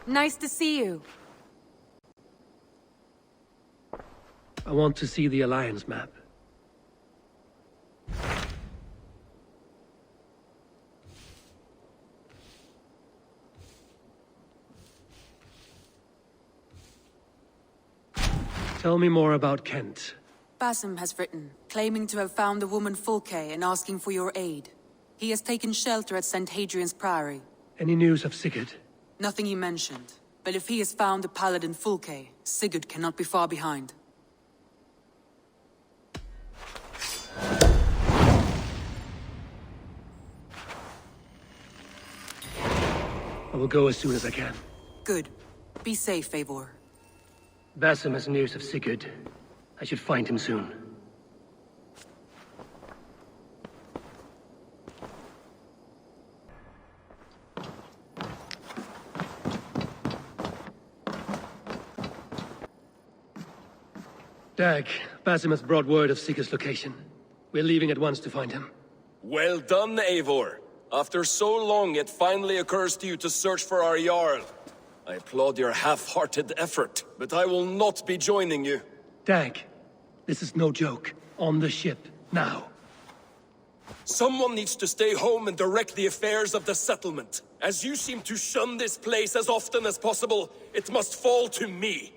Nice to see you. I want to see the Alliance map. Tell me more about Kent. Basim has written, claiming to have found the woman Fulke and asking for your aid. He has taken shelter at St. Hadrian's Priory. Any news of Sigurd? Nothing he mentioned. But if he has found the paladin Fulke, Sigurd cannot be far behind. I will go as soon as I can. Good. Be safe, Eivor. Basim has news of Sigurd. I should find him soon. Dag, Basim has brought word of Sigurd's location. We're leaving at once to find him. Well done, Eivor. After so long, it finally occurs to you to search for our Jarl. I applaud your half-hearted effort, but I will not be joining you. Dag, this is no joke. On the ship, now. Someone needs to stay home and direct the affairs of the settlement. As you seem to shun this place as often as possible, it must fall to me.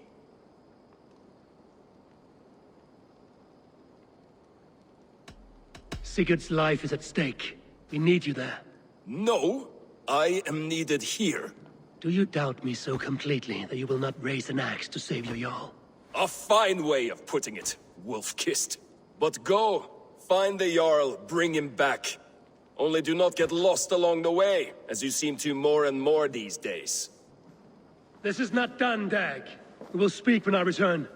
Sigurd's life is at stake. We need you there. No, I am needed here. Do you doubt me so completely that you will not raise an axe to save your Jarl? A fine way of putting it, wolf-kissed. But go, find the Jarl, bring him back. Only do not get lost along the way, as you seem to more and more these days. This is not done, Dag. We will speak when I return.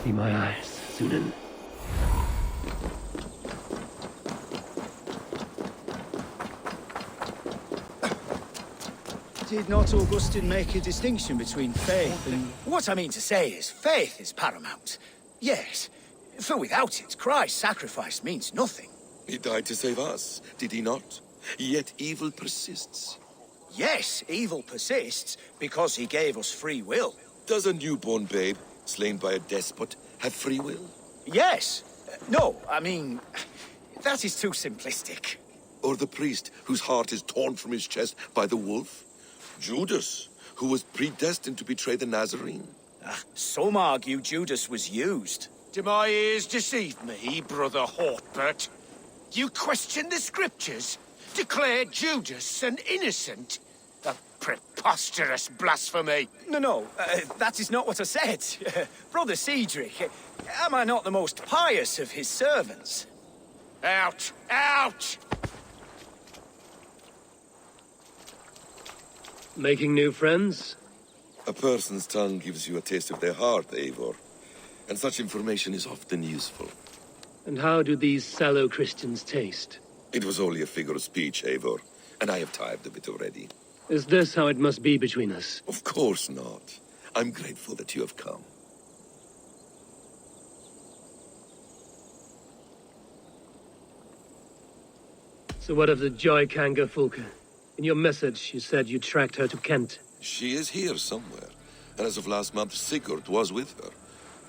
See my eyes, Sunan. Did not Augustine make a distinction between faith and... What I mean to say is, faith is paramount. Yes, for without it, Christ's sacrifice means nothing. He died to save us, did he not? Yet evil persists. Yes, evil persists because he gave us free will. Does a newborn babe, slain by a despot, have free will? Yes. No, I mean, that is too simplistic. Or the priest, whose heart is torn from his chest by the wolf? Judas, who was predestined to betray the Nazarene? Some argue Judas was used. Do my ears deceive me, Brother Hortbert? You question the scriptures? Declare Judas an innocent? A preposterous blasphemy! No, that is not what I said. Brother Cedric, am I not the most pious of his servants? Out! Out! Making new friends? A person's tongue gives you a taste of their heart, Eivor. And such information is often useful. And how do these sallow Christians taste? It was only a figure of speech, Eivor, and I have tired of it already. Is this how it must be between us? Of course not. I'm grateful that you have come. So what of the Joy Kanga Fulka? In your message, you said you tracked her to Kent. She is here somewhere, and as of last month, Sigurd was with her.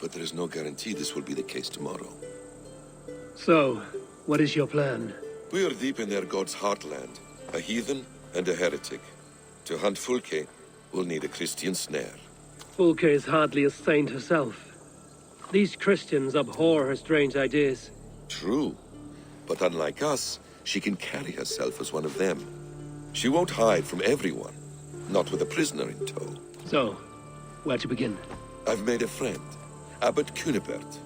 But there is no guarantee this will be the case tomorrow. So, what is your plan? We are deep in their god's heartland, a heathen and a heretic. To hunt Fulke, we'll need a Christian snare. Fulke is hardly a saint herself. These Christians abhor her strange ideas. True, but unlike us, she can carry herself as one of them. She won't hide from everyone, not with a prisoner in tow. So, where to begin? I've made a friend, Abbot Cunibert,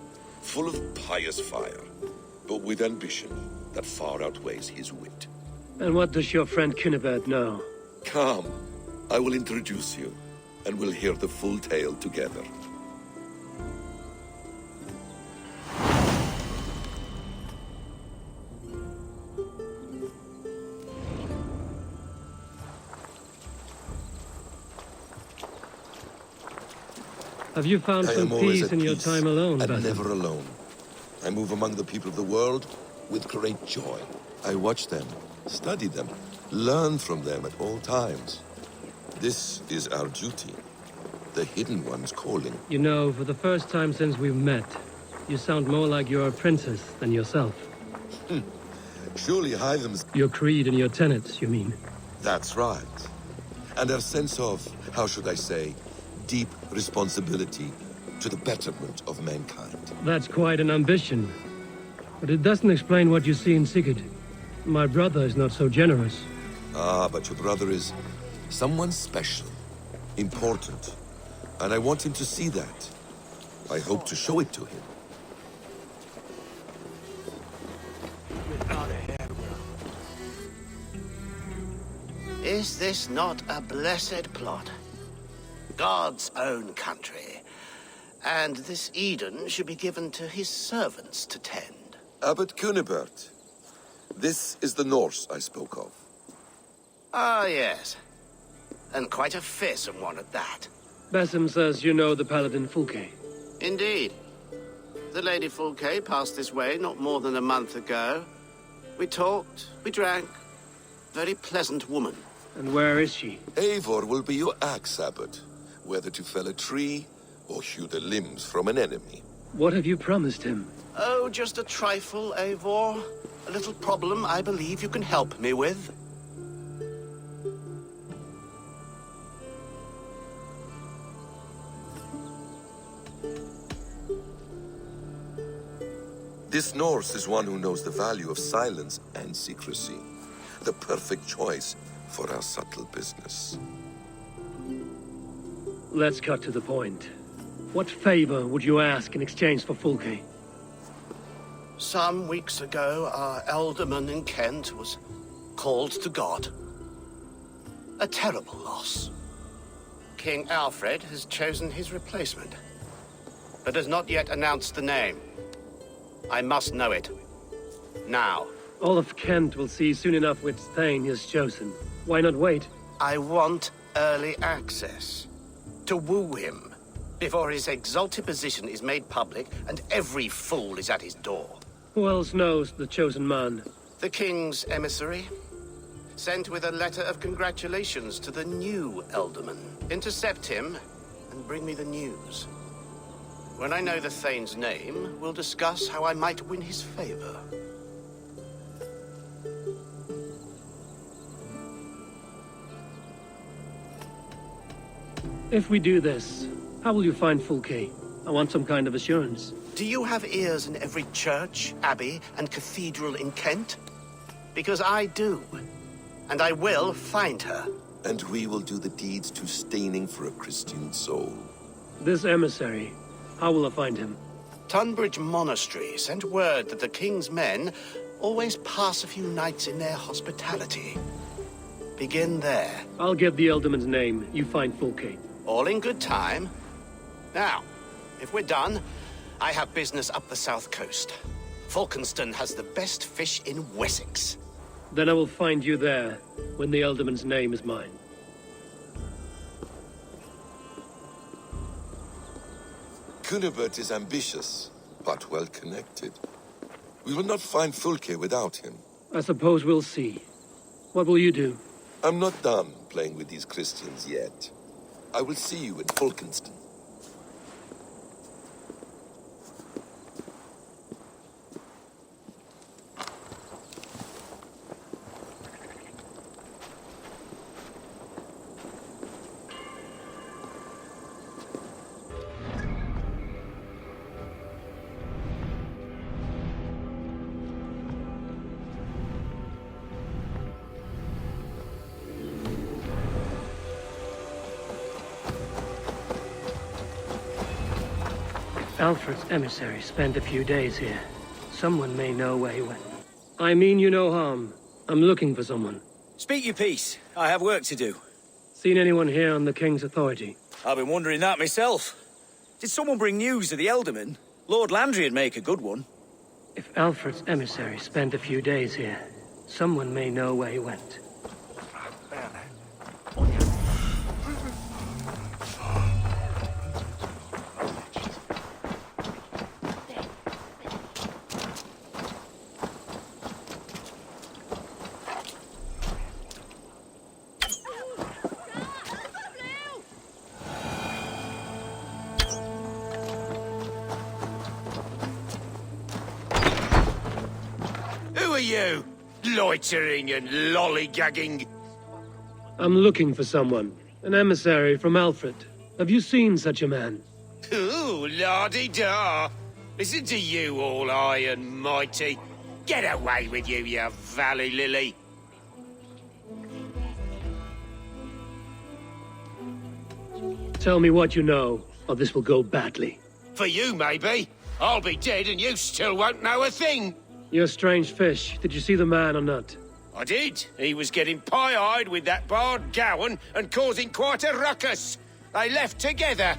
full of pious fire, but with ambition that far outweighs his wit. And what does your friend Cunibert know? Come, I will introduce you, and we'll hear the full tale together. Have you found I some am always peace at in your peace, time alone, and Basim? never alone. I move among the people of the world with great joy. I watch them, study them, learn from them at all times. This is our duty. The Hidden One's calling. You know, for the first time since we've met, you sound more like you're a princess than yourself. Surely Hytham's... Your creed and your tenets, you mean? That's right. And our sense of, how should I say, deep responsibility to the betterment of mankind. That's quite an ambition. But it doesn't explain what you see in Sigurd. My brother is not so generous. Ah, but your brother is someone special, important. And I want him to see that. I hope to show it to him. Is this not a blessed plot? God's own country. And this Eden should be given to his servants to tend. Abbot Cunibert. This is the Norse I spoke of. Ah, yes. And quite a fearsome one at that. Basim says you know the paladin Fulke. Indeed. The Lady Fulke passed this way not more than a month ago. We talked, we drank. Very pleasant woman. And where is she? Eivor will be your axe, Abbot. Whether to fell a tree or hew the limbs from an enemy. What have you promised him? Oh, just a trifle, Eivor. A little problem I believe you can help me with. This Norse is one who knows the value of silence and secrecy. The perfect choice for our subtle business. Let's cut to the point. What favor would you ask in exchange for Fulke? Some weeks ago, our alderman in Kent was called to God. A terrible loss. King Alfred has chosen his replacement, but has not yet announced the name. I must know it. Now. All of Kent will see soon enough which Thane is chosen. Why not wait? I want early access. To woo him, before his exalted position is made public and every fool is at his door. Who else knows the chosen man? The king's emissary, sent with a letter of congratulations to the new alderman. Intercept him and bring me the news. When I know the Thane's name, we'll discuss how I might win his favor. If we do this, how will you find Fulke? I want some kind of assurance. Do you have ears in every church, abbey, and cathedral in Kent? Because I do. And I will find her. And we will do the deeds too staining for a Christian soul. This emissary, how will I find him? Tunbridge Monastery sent word that the king's men always pass a few nights in their hospitality. Begin there. I'll get the alderman's name. You find Fulke. All in good time. Now, if we're done, I have business up the south coast. Falkenston has the best fish in Wessex. Then I will find you there, when the alderman's name is mine. Cunibert is ambitious, but well-connected. We will not find Fulke without him. I suppose we'll see. What will you do? I'm not done playing with these Christians yet. I will see you in Falkenston. Alfred's emissary spent a few days here. Someone may know where he went. I mean you no harm. I'm looking for someone. Speak your piece. I have work to do. Seen anyone here on the King's authority? I've been wondering that myself. Did someone bring news of the Elderman? Lord Landry'd make a good one. If Alfred's emissary spent a few days here, someone may know where he went. You, loitering and lollygagging. I'm looking for someone. An emissary from Alfred. Have you seen such a man? Ooh, la-di-da. Listen to you, all high and mighty. Get away with you, you valley lily. Tell me what you know, or this will go badly. For you, maybe. I'll be dead and you still won't know a thing. You're a strange fish. Did you see the man or not? I did. He was getting pie-eyed with that Bard Gowan and causing quite a ruckus. They left together.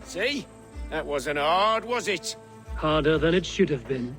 See? That wasn't hard, was it? Harder than it should have been.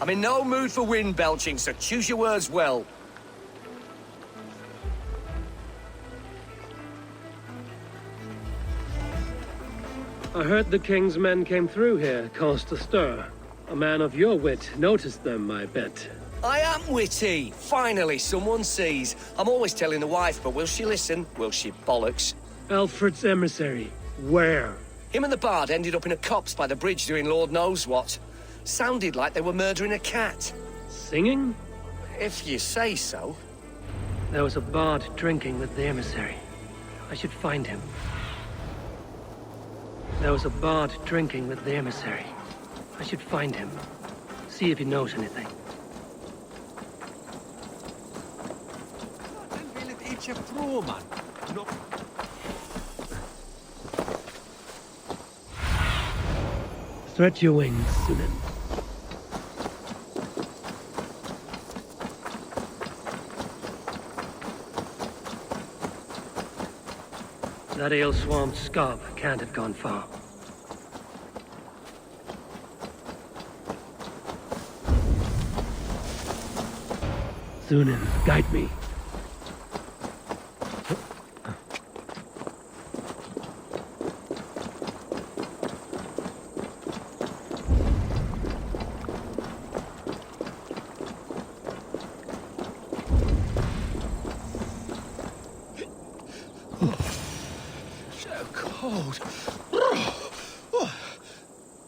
I'm in no mood for wind belching, so choose your words well. I heard the King's men came through here, caused a stir. A man of your wit noticed them, I bet. I am witty. Finally, someone sees. I'm always telling the wife, but will she listen? Will she bollocks? Alfred's emissary. Where? Him and the Bard ended up in a copse by the bridge doing Lord knows what. Sounded like they were murdering a cat. Singing? If you say so. There was a bard drinking with the emissary. I should find him. There was a bard drinking with the emissary. I should find him. See if he knows anything. Stretch your wings, Sunan. That ale-swamped scab can't have gone far. Sunan, guide me.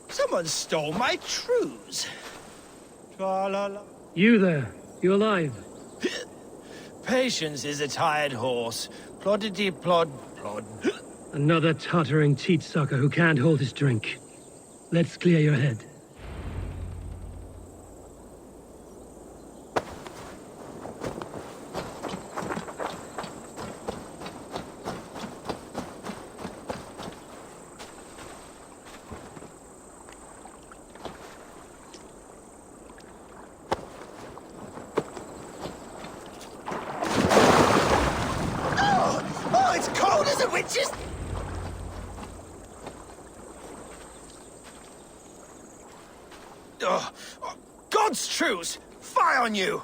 Someone stole my trews. You there? You alive? Patience is a tired horse. Ploddity plod plod. Another tottering teat-sucker who can't hold his drink. Let's clear your head. God's truce! Fie on you!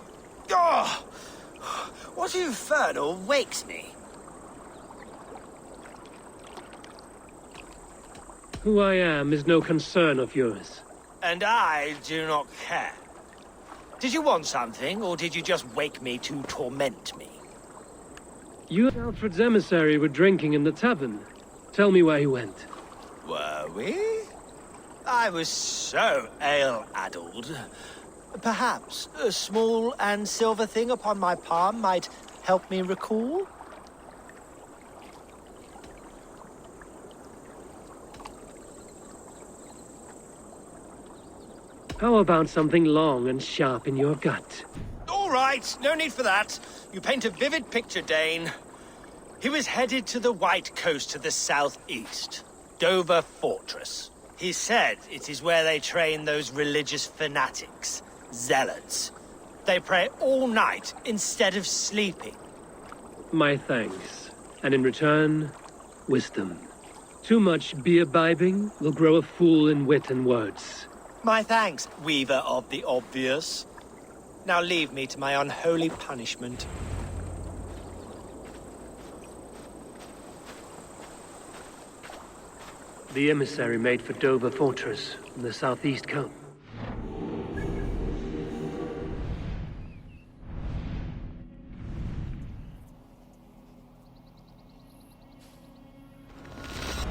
Oh, what infernal wakes me? Who I am is no concern of yours. And I do not care. Did you want something, or did you just wake me to torment me? You and Alfred's emissary were drinking in the tavern. Tell me where he went. Were we? I was so ale-addled. Perhaps a small and silver thing upon my palm might help me recall? How about something long and sharp in your gut? All right, no need for that. You paint a vivid picture, Dane. He was headed to the White Coast to the southeast, Dover Fortress. He said it is where they train those religious fanatics, zealots. They pray all night instead of sleeping. My thanks. And in return, wisdom. Too much beer-bibbing will grow a fool in wit and words. My thanks, weaver of the obvious. Now leave me to my unholy punishment. The emissary made for Dover Fortress on the southeast coast.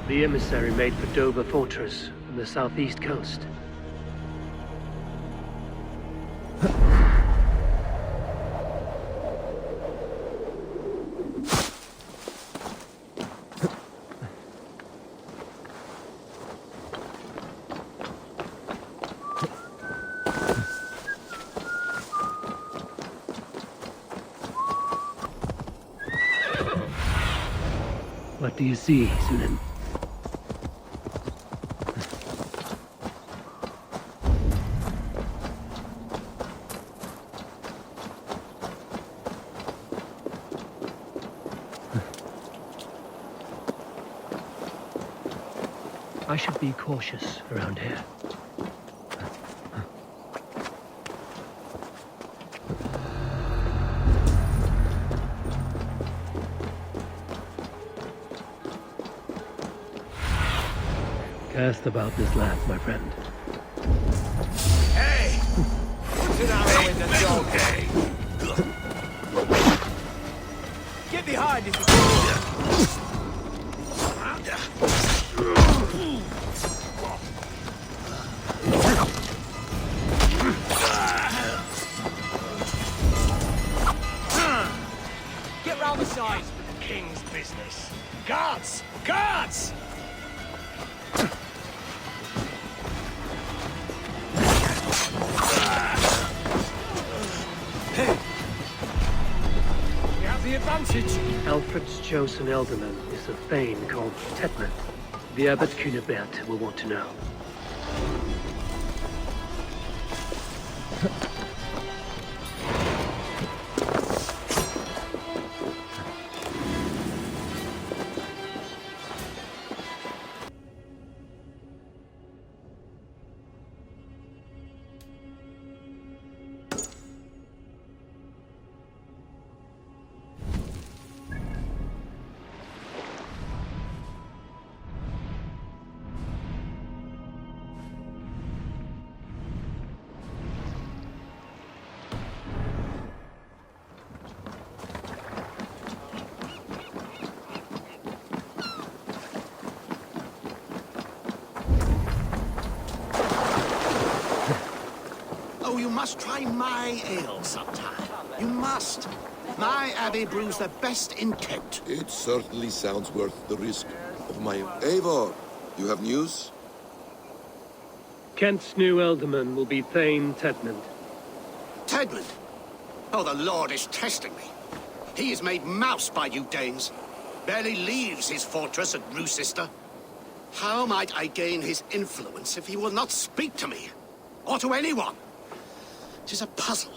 The emissary made for Dover Fortress on the southeast coast. What do you see, Sunan? I should be cautious around here. Cast about this land, my friend. Hey! Put an arrow in the dog. Get behind if you can. Get round the sides for the king's business. Guards! Guards! Alfred's chosen ealdorman is a thane called Tetman. The Abbot Cunibert will want to know. You must try my ale sometime. You must. My abbey brews the best in Kent. It certainly sounds worth the risk of my... Eivor, you have news? Kent's new ealdorman will be Thane Tetman. Tedmund? Oh, the Lord is testing me. He is made mouse by you Danes. Barely leaves his fortress at Roosister. How might I gain his influence if he will not speak to me? Or to anyone? It is a puzzle.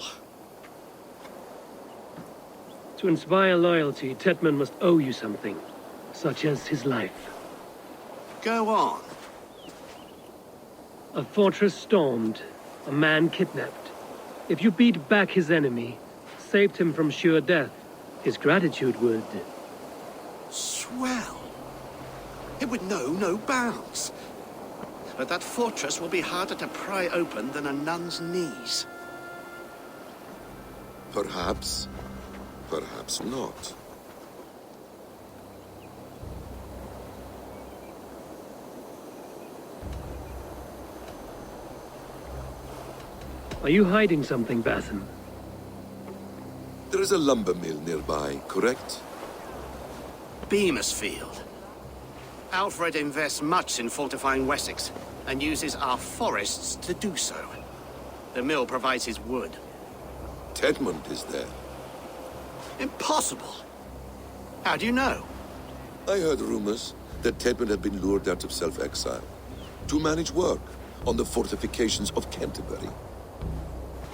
To inspire loyalty, Tetman must owe you something, such as his life. Go on. A fortress stormed, a man kidnapped. If you beat back his enemy, saved him from sure death, his gratitude would... Swell. It would know no bounds. but that fortress will be harder to pry open than a nun's knees. Perhaps. Perhaps not. Are you hiding something, Basim? There is a lumber mill nearby, correct? Beamisfield. Alfred invests much in fortifying Wessex, and uses our forests to do so. The mill provides his wood. Tedmund is there. Impossible! How do you know? I heard rumors that Tedmund had been lured out of self-exile to manage work on the fortifications of Canterbury.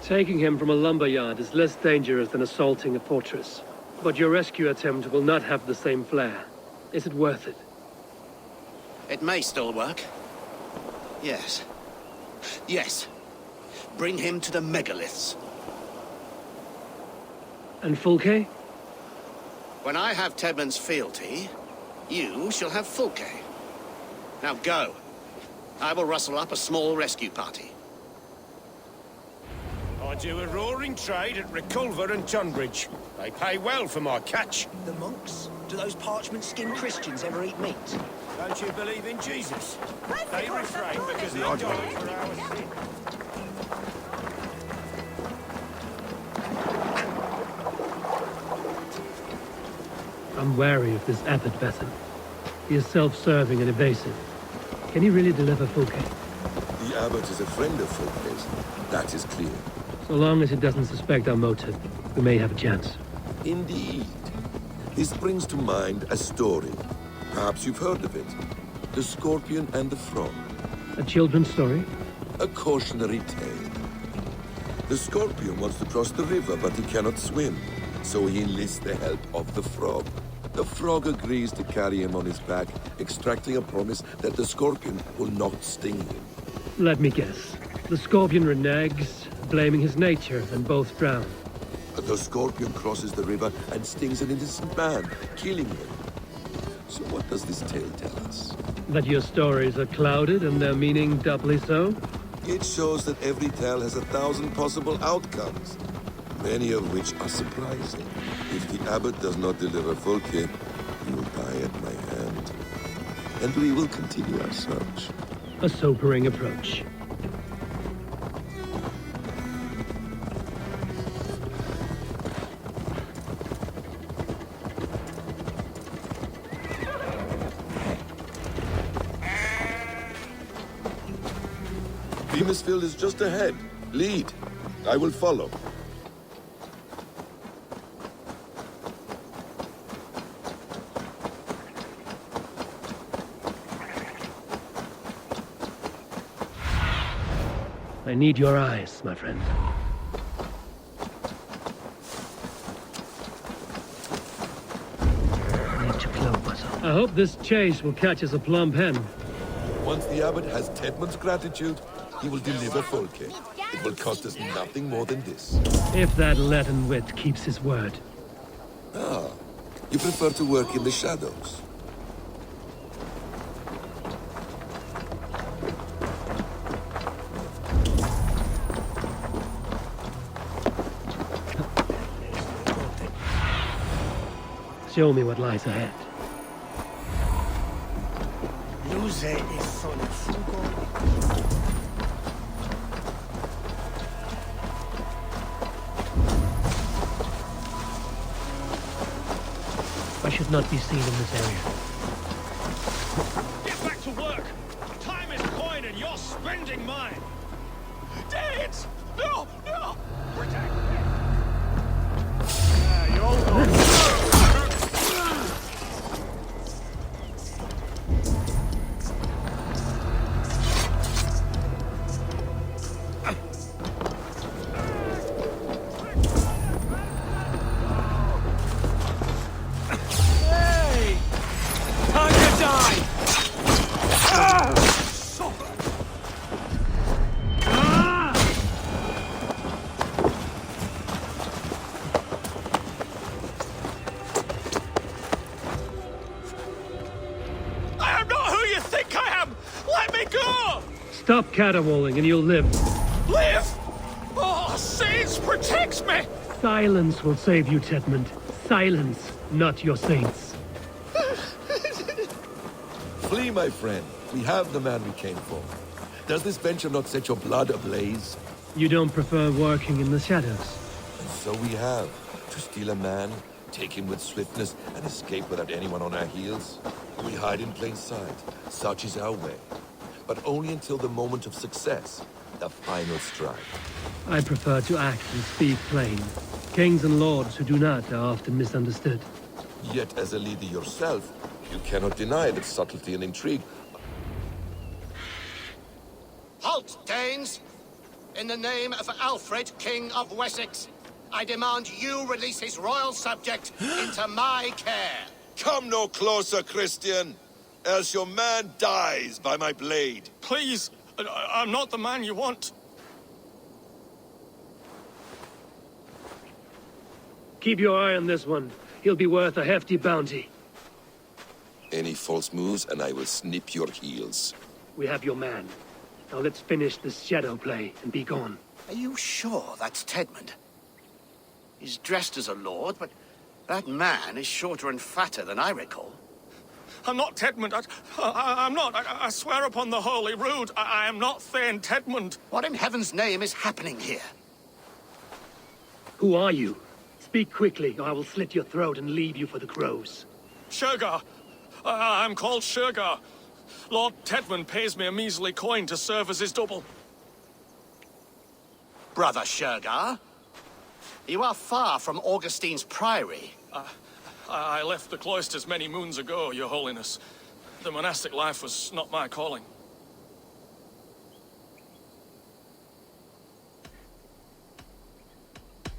Taking him from a lumberyard is less dangerous than assaulting a fortress. But your rescue attempt will not have the same flair. Is it worth it? It may still work. Yes. Yes. Bring him to the megaliths. And Fulke? When I have Tedmund's fealty, you shall have Fulke. Now go. I will rustle up a small rescue party. I do a roaring trade at Reculver and Tunbridge. They pay well for my catch. The monks? Do those parchment-skinned Christians ever eat meat? Don't you believe in Jesus? They refrain because he died for our sin. I'm wary of this Abbot, Basim. He is self-serving and evasive. Can he really deliver Fulke? The Abbot is a friend of Fulke's. That is clear. So long as he doesn't suspect our motive, we may have a chance. Indeed. This brings to mind a story. Perhaps you've heard of it. The Scorpion and the Frog. A children's story? A cautionary tale. The Scorpion wants to cross the river, but he cannot swim. So he enlists the help of the Frog. The Frog agrees to carry him on his back, extracting a promise that the Scorpion will not sting him. Let me guess. The Scorpion reneges, blaming his nature, and both drown. The Scorpion crosses the river and stings an innocent man, killing him. So what does this tale tell us? That your stories are clouded and their meaning doubly so? It shows that every tale has 1,000 possible outcomes, many of which are surprising. If the Abbot does not deliver Fulke, he will die at my hand. And we will continue our search. A sobering approach. Beamisfield is just ahead. Lead. I will follow. I need your eyes, my friend. I need to clothe myself. I hope this chase will catch us a plump hen. Once the Abbot has Tedmund's gratitude, he will deliver Fulke. It will cost us nothing more than this. If that Latin wit keeps his word. Ah, you prefer to work in the shadows. Show me what lies ahead. Luce e fugo. I should not be seen in this area. Get back to work! Time is coin and you're spending mine! Dead! No! No! Protect me! You're all gone. Stop caterwauling and you'll live. Live! Oh, saints protect me! Silence will save you, Tedmund. Silence, not your saints. Flee, my friend. We have the man we came for. Does this venture not set your blood ablaze? You don't prefer working in the shadows? And so we have. To steal a man, take him with swiftness, and escape without anyone on our heels? We hide in plain sight. Such is our way. But only until the moment of success. The final strike. I prefer to act and speak plain. Kings and lords who do not are often misunderstood. Yet, as a leader yourself, you cannot deny that subtlety and intrigue. Halt, Danes! In the name of Alfred, King of Wessex, I demand you release his royal subject into my care. Come no closer, Christian, else your man dies by my blade. Please, I'm not the man you want. Keep your eye on this one. He'll be worth a hefty bounty. Any false moves, and I will snip your heels. We have your man. Now let's finish this shadow play and be gone. Are you sure that's Tedmund? He's dressed as a lord, but that man is shorter and fatter than I recall. I'm not Tedmund. I'm not. I swear upon the Holy Rood, I am not Thane Tedmund. What in heaven's name is happening here? Who are you? Speak quickly, or I will slit your throat and leave you for the crows. Shergar. I'm called Shergar. Lord Tedmund pays me a measly coin to serve as his double. Brother Shergar? You are far from Augustine's priory. I left the cloisters many moons ago, Your Holiness. The monastic life was not my calling.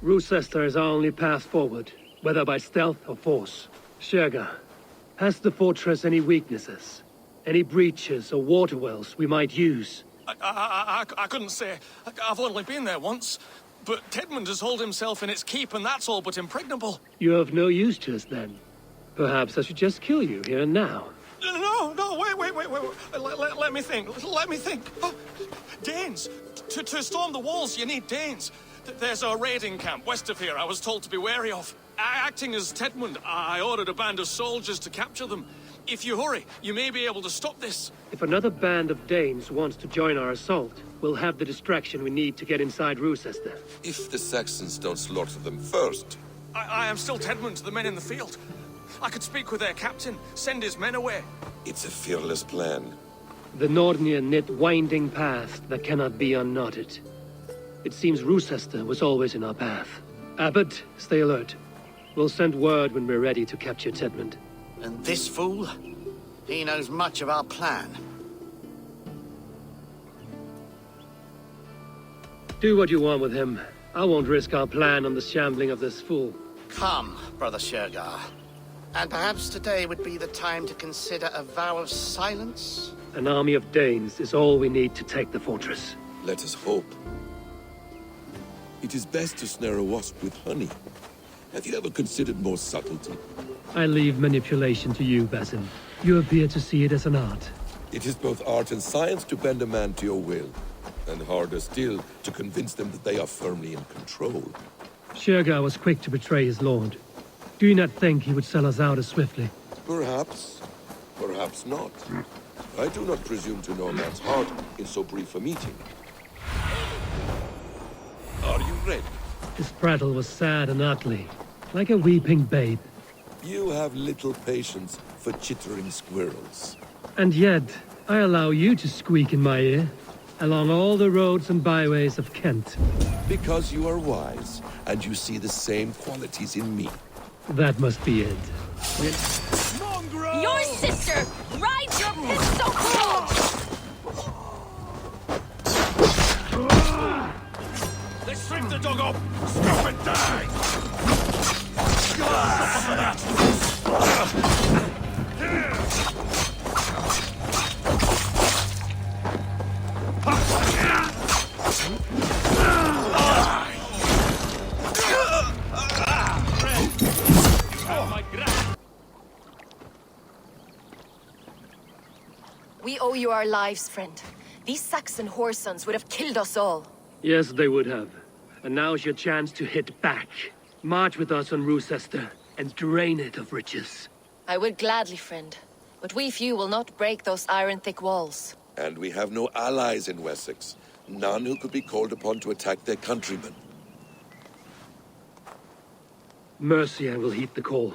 Rochester is our only path forward, whether by stealth or force. Shergar, has the fortress any weaknesses? Any breaches or water wells we might use? I couldn't say. I've only been there once. But Tedmund has holed himself in its keep, and that's all but impregnable. You're of no use to us, then. Perhaps I should just kill you here and now. No, wait. Let me think. Let me think. Oh, Danes. To storm the walls, you need Danes. There's a raiding camp west of here I was told to be wary of. Acting as Tedmund, I ordered a band of soldiers to capture them. If you hurry, you may be able to stop this. If another band of Danes wants to join our assault, we'll have the distraction we need to get inside Rochester. If the Saxons don't slaughter them first. I am still Tedmund to the men in the field. I could speak with their captain, send his men away. It's a fearless plan. The Nordnir knit winding path that cannot be unknotted. It seems Rochester was always in our path. Abbot, stay alert. We'll send word when we're ready to capture Tedmund. And this fool? He knows much of our plan. Do what you want with him. I won't risk our plan on the shambling of this fool. Come, Brother Shergar. And perhaps today would be the time to consider a vow of silence? An army of Danes is all we need to take the fortress. Let us hope. It is best to snare a wasp with honey. Have you ever considered more subtlety? I leave manipulation to you, Basim. You appear to see it as an art. It is both art and science to bend a man to your will. And harder still, to convince them that they are firmly in control. Shergar was quick to betray his lord. Do you not think he would sell us out as swiftly? Perhaps. Perhaps not. I do not presume to know a man's heart in so brief a meeting. Are you ready? His prattle was sad and ugly, like a weeping babe. You have little patience for chittering squirrels. And yet, I allow you to squeak in my ear, along all the roads and byways of Kent. Because you are wise, and you see the same qualities in me. That must be it. Your sister! Ride your pistol! Let's strip the dog up! Stop and die! We owe you our lives, friend. These Saxon whoresons would have killed us all. Yes, they would have. And now's your chance to hit back. March with us on Rochester and drain it of riches. I would gladly, friend. But we few will not break those iron-thick walls. And we have no allies in Wessex. None who could be called upon to attack their countrymen. Mercia will heed the call.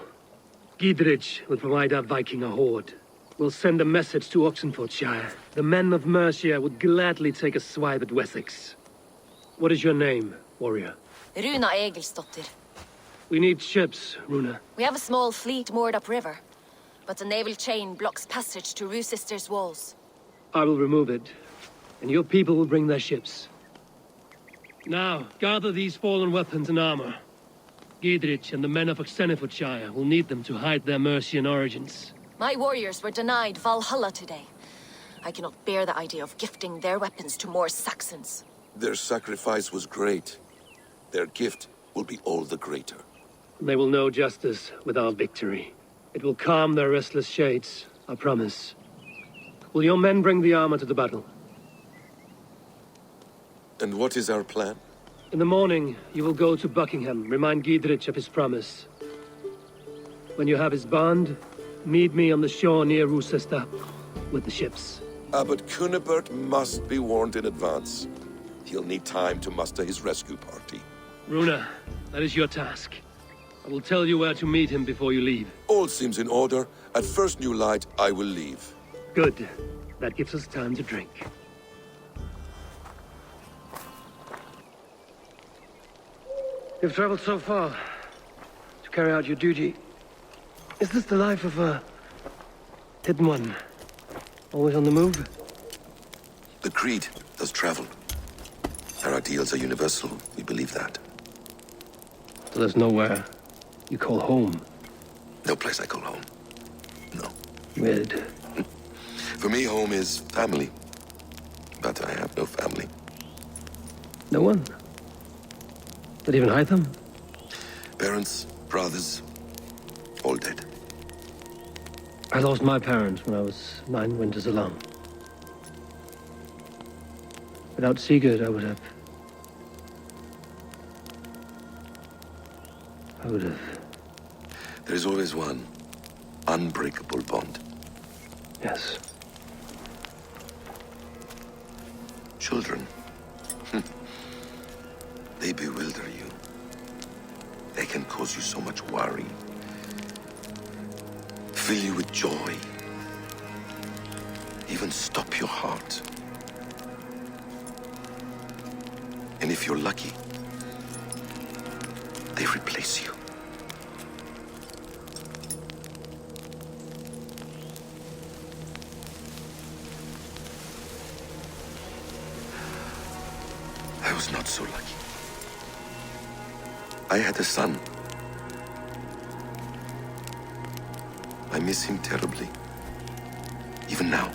Gidrich will provide our Viking a horde. We'll send a message to Oxenfordshire. The men of Mercia would gladly take a swipe at Wessex. What is your name, warrior? Runa Egilsdotter. We need ships, Runa. We have a small fleet moored upriver, but the naval chain blocks passage to Rochester's walls. I will remove it, and your people will bring their ships. Now, gather these fallen weapons and armor. Gidrich and the men of Oxenfordshire will need them to hide their Mercian origins. My warriors were denied Valhalla today. I cannot bear the idea of gifting their weapons to more Saxons. Their sacrifice was great. Their gift will be all the greater. They will know justice with our victory. It will calm their restless shades, I promise. Will your men bring the armor to the battle? And what is our plan? In the morning, you will go to Buckingham, remind Gidrich of his promise. When you have his bond, meet me on the shore near Rochester with the ships. Abbot Cunibert must be warned in advance. He'll need time to muster his rescue party. Runa, that is your task. I will tell you where to meet him before you leave. All seems in order. At first new light, I will leave. Good. That gives us time to drink. You've traveled so far to carry out your duty. Is this the life of a hidden one? Always on the move? The creed does travel. Our ideals are universal. We believe that. So there's nowhere you call home? No place I call home. No. Weird. For me, home is family. But I have no family. No one? Not even Hytham? Parents, brothers, all dead. I lost my parents when I was 9 winters alone. Without Sigurd, I would have... There is always one unbreakable bond. Yes. Children. They bewilder you. They can cause you so much worry. Fill you with joy. Even stop your heart. And if you're lucky, they replace you. I was not so lucky. I had a son. I miss him terribly. Even now.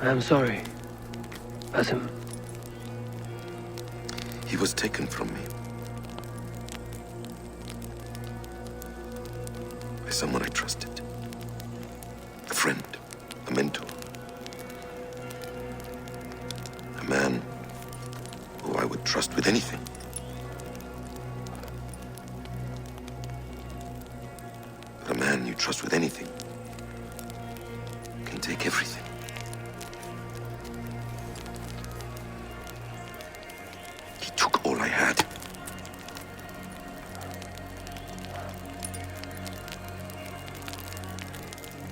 I am sorry. Basim. He was taken from me. By someone I trusted. A friend. A mentor. A man who I would trust with anything. But a man you trust with anything can take everything. He took all I had.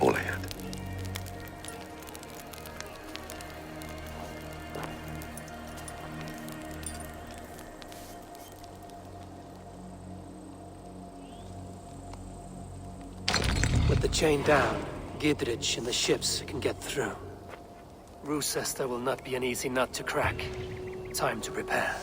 All I had. With the chain down, Gidrich and the ships can get through. Rochester will not be an easy nut to crack. Time to prepare.